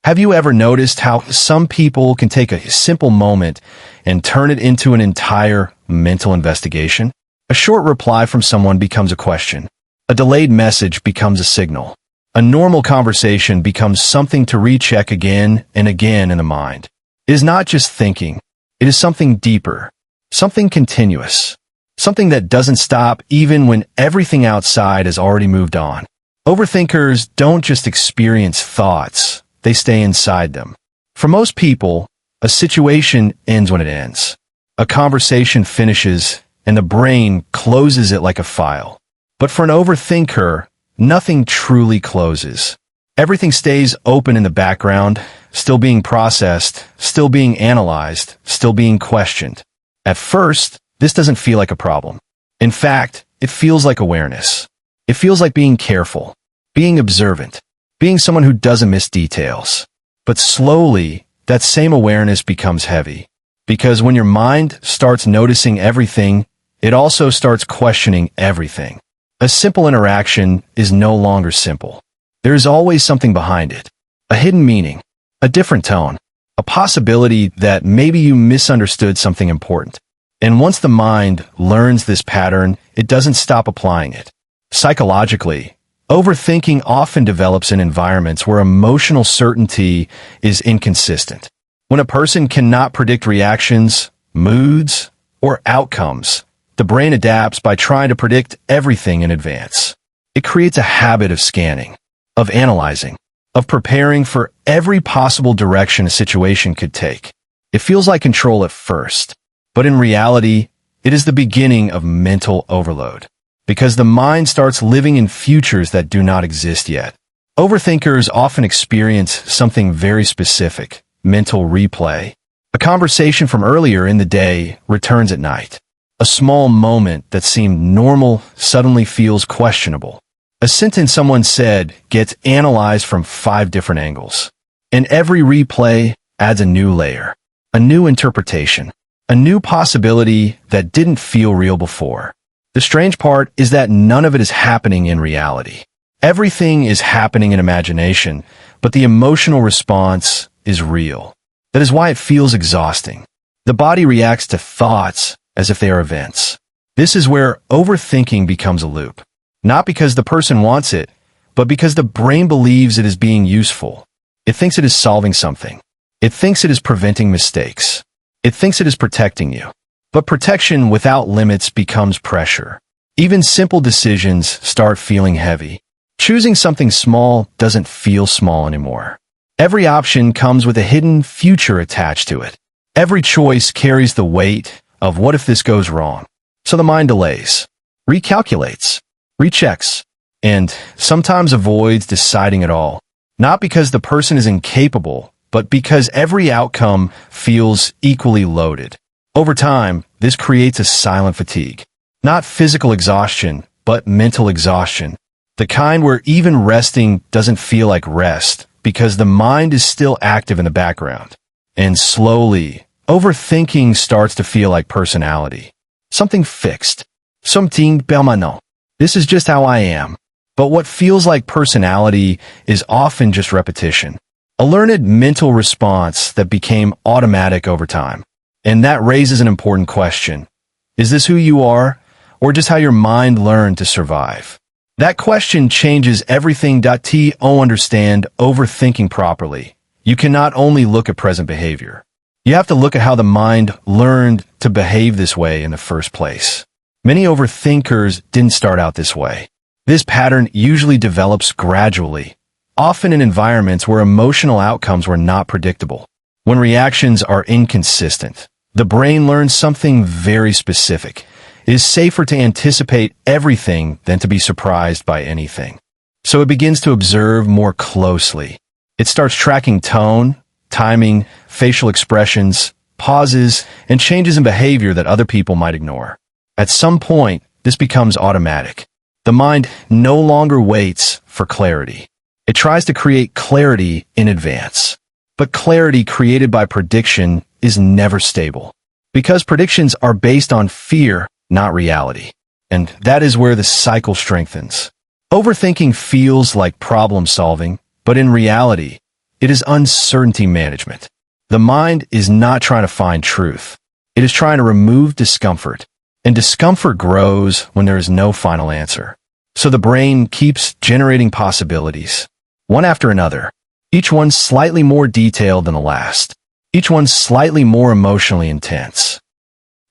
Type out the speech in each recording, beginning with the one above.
Have you ever noticed how some people can take a simple moment and turn it into an entire mental investigation? A short reply from someone becomes a question. A delayed message becomes a signal. A normal conversation becomes something to recheck again and again in the mind. It is not just thinking. It is something deeper, something continuous, something that doesn't stop even when everything outside has already moved on. Overthinkers don't just experience thoughts, they stay inside them. For most people, a situation ends when it ends. A conversation finishes and the brain closes it like a file. But for an overthinker, nothing truly closes. Everything stays open in the background, still being processed, still being analyzed, still being questioned. At first, this doesn't feel like a problem. In fact, it feels like awareness. It feels like being careful, being observant, being someone who doesn't miss details. But slowly, that same awareness becomes heavy. Because when your mind starts noticing everything, it also starts questioning everything. A simple interaction is no longer simple. There is always something behind it. A hidden meaning, a different tone, a possibility that maybe you misunderstood something important. And once the mind learns this pattern, it doesn't stop applying it. Psychologically, overthinking often develops in environments where emotional certainty is inconsistent. When a person cannot predict reactions, moods, or outcomes, the brain adapts by trying to predict everything in advance. It creates a habit of scanning, of analyzing, of preparing for every possible direction a situation could take. It feels like control at first, but in reality, it is the beginning of mental overload, because the mind starts living in futures that do not exist yet. Overthinkers often experience something very specific, mental replay. A conversation from earlier in the day returns at night. A small moment that seemed normal suddenly feels questionable. A sentence someone said gets analyzed from 5 different angles. And every replay adds a new layer, a new interpretation, a new possibility that didn't feel real before. The strange part is that none of it is happening in reality. Everything is happening in imagination, but the emotional response is real. That is why it feels exhausting. The body reacts to thoughts as if they are events. This is where overthinking becomes a loop. Not because the person wants it, but because the brain believes it is being useful. It thinks it is solving something. It thinks it is preventing mistakes. It thinks it is protecting you. But protection without limits becomes pressure. Even simple decisions start feeling heavy. Choosing something small doesn't feel small anymore. Every option comes with a hidden future attached to it. Every choice carries the weight of what if this goes wrong. So the mind delays, recalculates, rechecks, and sometimes avoids deciding at all. Not because the person is incapable, but because every outcome feels equally loaded. Over time, this creates a silent fatigue. Not physical exhaustion, but mental exhaustion. The kind where even resting doesn't feel like rest because the mind is still active in the background. And slowly, overthinking starts to feel like personality. Something fixed. Something permanent. This is just how I am. But what feels like personality is often just repetition. A learned mental response that became automatic over time. And that raises an important question. Is this who you are, or just how your mind learned to survive? That question changes everything. To understand overthinking properly, you cannot only look at present behavior. You have to look at how the mind learned to behave this way in the first place. Many overthinkers didn't start out this way. This pattern usually develops gradually, often in environments where emotional outcomes were not predictable. When reactions are inconsistent, the brain learns something very specific. It is safer to anticipate everything than to be surprised by anything. So it begins to observe more closely. It starts tracking tone, timing, facial expressions, pauses, and changes in behavior that other people might ignore. At some point, this becomes automatic. The mind no longer waits for clarity. It tries to create clarity in advance. But clarity created by prediction is never stable. Because predictions are based on fear, not reality. And that is where the cycle strengthens. Overthinking feels like problem solving, but in reality, It is uncertainty management. The mind is not trying to find truth. It is trying to remove discomfort. And discomfort grows when there is no final answer. So the brain keeps generating possibilities, one after another, each one slightly more detailed than the last, each one slightly more emotionally intense.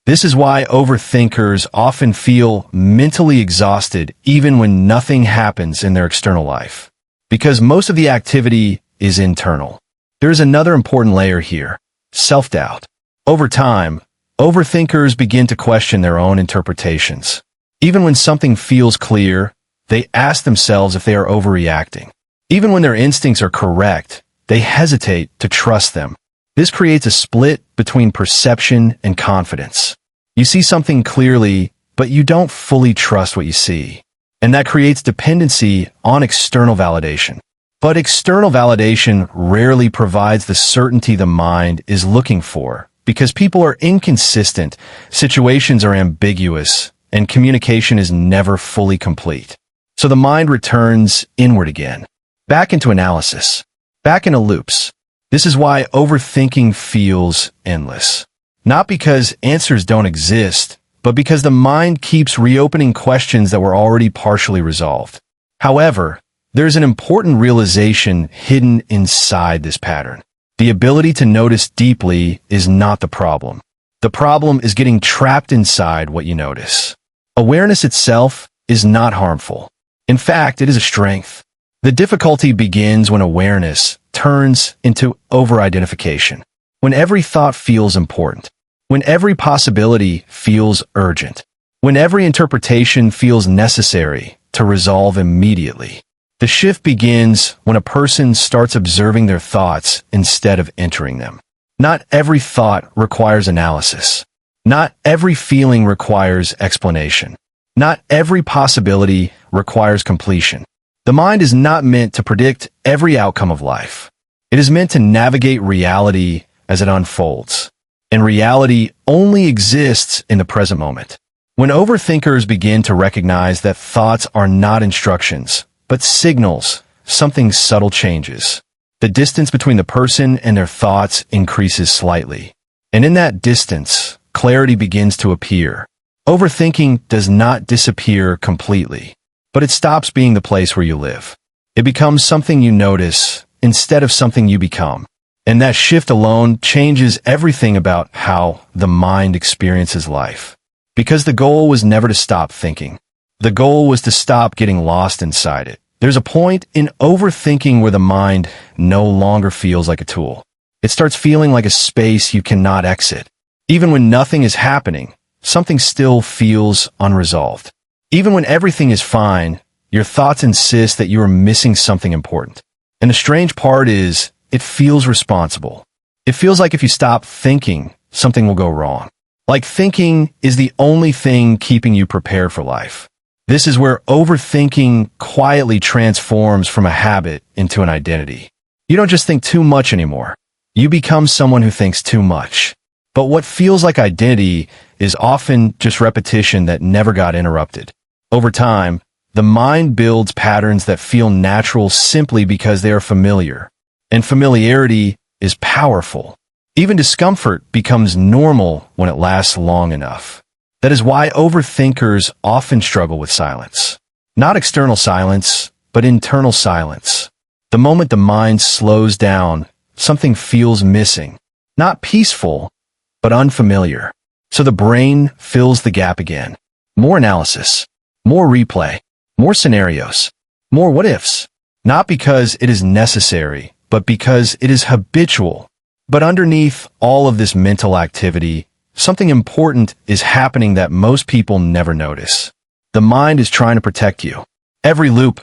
This is why overthinkers often feel mentally exhausted even when nothing happens in their external life, because most of the activity is internal. There is another important layer here: self-doubt. Over time, overthinkers begin to question their own interpretations. Even when something feels clear, they ask themselves if they are overreacting. Even when their instincts are correct, they hesitate to trust them. This creates a split between perception and confidence. You see something clearly, but you don't fully trust what you see. And that creates dependency on external validation. But external validation rarely provides the certainty the mind is looking for, because people are inconsistent, situations are ambiguous, and communication is never fully complete. So the mind returns inward again, back into analysis, back into loops. This is why overthinking feels endless. Not because answers don't exist, but because the mind keeps reopening questions that were already partially resolved. However, there's an important realization hidden inside this pattern. The ability to notice deeply is not the problem. The problem is getting trapped inside what you notice. Awareness itself is not harmful. In fact, it is a strength. The difficulty begins when awareness turns into over-identification, when every thought feels important, when every possibility feels urgent, when every interpretation feels necessary to resolve immediately. The shift begins when a person starts observing their thoughts instead of entering them. Not every thought requires analysis. Not every feeling requires explanation. Not every possibility requires completion. The mind is not meant to predict every outcome of life. It is meant to navigate reality as it unfolds. And reality only exists in the present moment. When overthinkers begin to recognize that thoughts are not instructions, but signals, something subtle changes. The distance between the person and their thoughts increases slightly. And in that distance, clarity begins to appear. Overthinking does not disappear completely, but it stops being the place where you live. It becomes something you notice instead of something you become. And that shift alone changes everything about how the mind experiences life. Because the goal was never to stop thinking. The goal was to stop getting lost inside it. There's a point in overthinking where the mind no longer feels like a tool. It starts feeling like a space you cannot exit. Even when nothing is happening, something still feels unresolved. Even when everything is fine, your thoughts insist that you are missing something important. And the strange part is, it feels responsible. It feels like if you stop thinking, something will go wrong. Like thinking is the only thing keeping you prepared for life. This is where overthinking quietly transforms from a habit into an identity. You don't just think too much anymore. You become someone who thinks too much. But what feels like identity is often just repetition that never got interrupted. Over time, the mind builds patterns that feel natural simply because they are familiar. And familiarity is powerful. Even discomfort becomes normal when it lasts long enough. That is why overthinkers often struggle with silence. Not external silence, but internal silence. The moment the mind slows down, something feels missing. Not peaceful, but unfamiliar. So the brain fills the gap again. More analysis, more replay, more scenarios, more what-ifs. Not because it is necessary, but because it is habitual. But underneath all of this mental activity, something important is happening that most people never notice. The mind is trying to protect you. Every loop,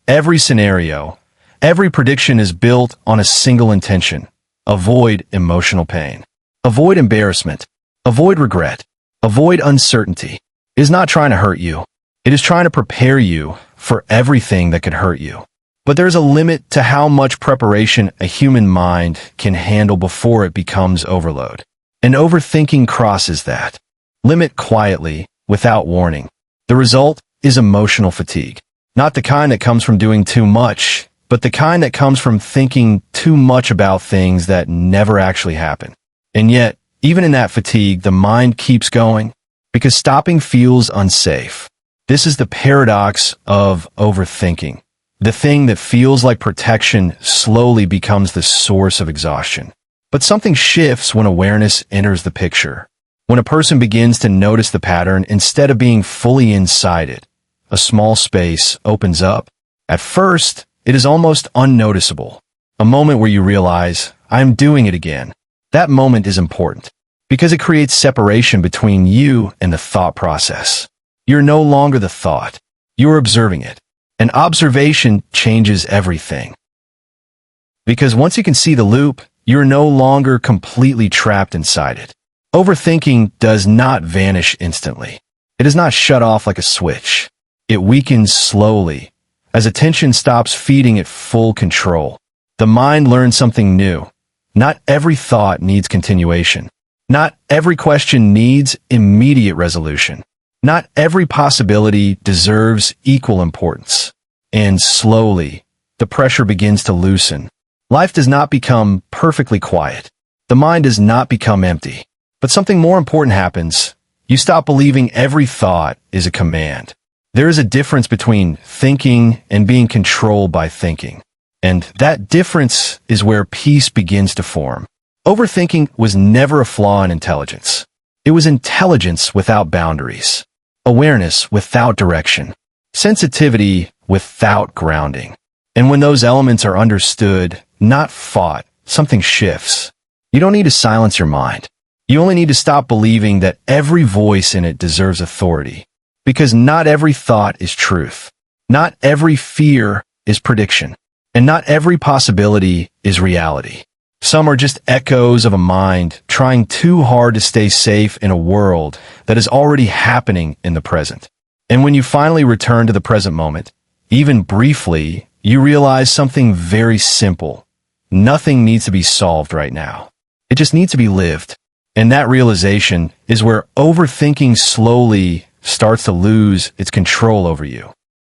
every scenario, every prediction is built on a single intention: avoid emotional pain. Avoid embarrassment. Avoid regret. Avoid uncertainty. It is not trying to hurt you. It is trying to prepare you for everything that could hurt you. But there is a limit to how much preparation a human mind can handle before it becomes overload. And overthinking crosses that limit quietly, without warning. The result is emotional fatigue. Not the kind that comes from doing too much, but the kind that comes from thinking too much about things that never actually happen. And yet, even in that fatigue, the mind keeps going because stopping feels unsafe. This is the paradox of overthinking. The thing that feels like protection slowly becomes the source of exhaustion. But something shifts when awareness enters the picture. When a person begins to notice the pattern instead of being fully inside it, a small space opens up. At first, it is almost unnoticeable. A moment where you realize, I'm doing it again. That moment is important because it creates separation between you and the thought process. You're no longer the thought. You're observing it. And observation changes everything. Because once you can see the loop, you're no longer completely trapped inside it. Overthinking does not vanish instantly. It is not shut off like a switch. It weakens slowly. As attention stops feeding it full control, the mind learns something new. Not every thought needs continuation. Not every question needs immediate resolution. Not every possibility deserves equal importance. And slowly, the pressure begins to loosen. Life does not become perfectly quiet. The mind does not become empty. But something more important happens. You stop believing every thought is a command. There is a difference between thinking and being controlled by thinking. And that difference is where peace begins to form. Overthinking was never a flaw in intelligence. It was intelligence without boundaries, awareness without direction, sensitivity without grounding. And when those elements are understood, not fought, something shifts. You don't need to silence your mind. You only need to stop believing that every voice in it deserves authority. Because not every thought is truth. Not every fear is prediction. And not every possibility is reality. Some are just echoes of a mind trying too hard to stay safe in a world that is already happening in the present. And when you finally return to the present moment, even briefly, you realize something very simple. Nothing needs to be solved right now. It just needs to be lived. And that realization is where overthinking slowly starts to lose its control over you.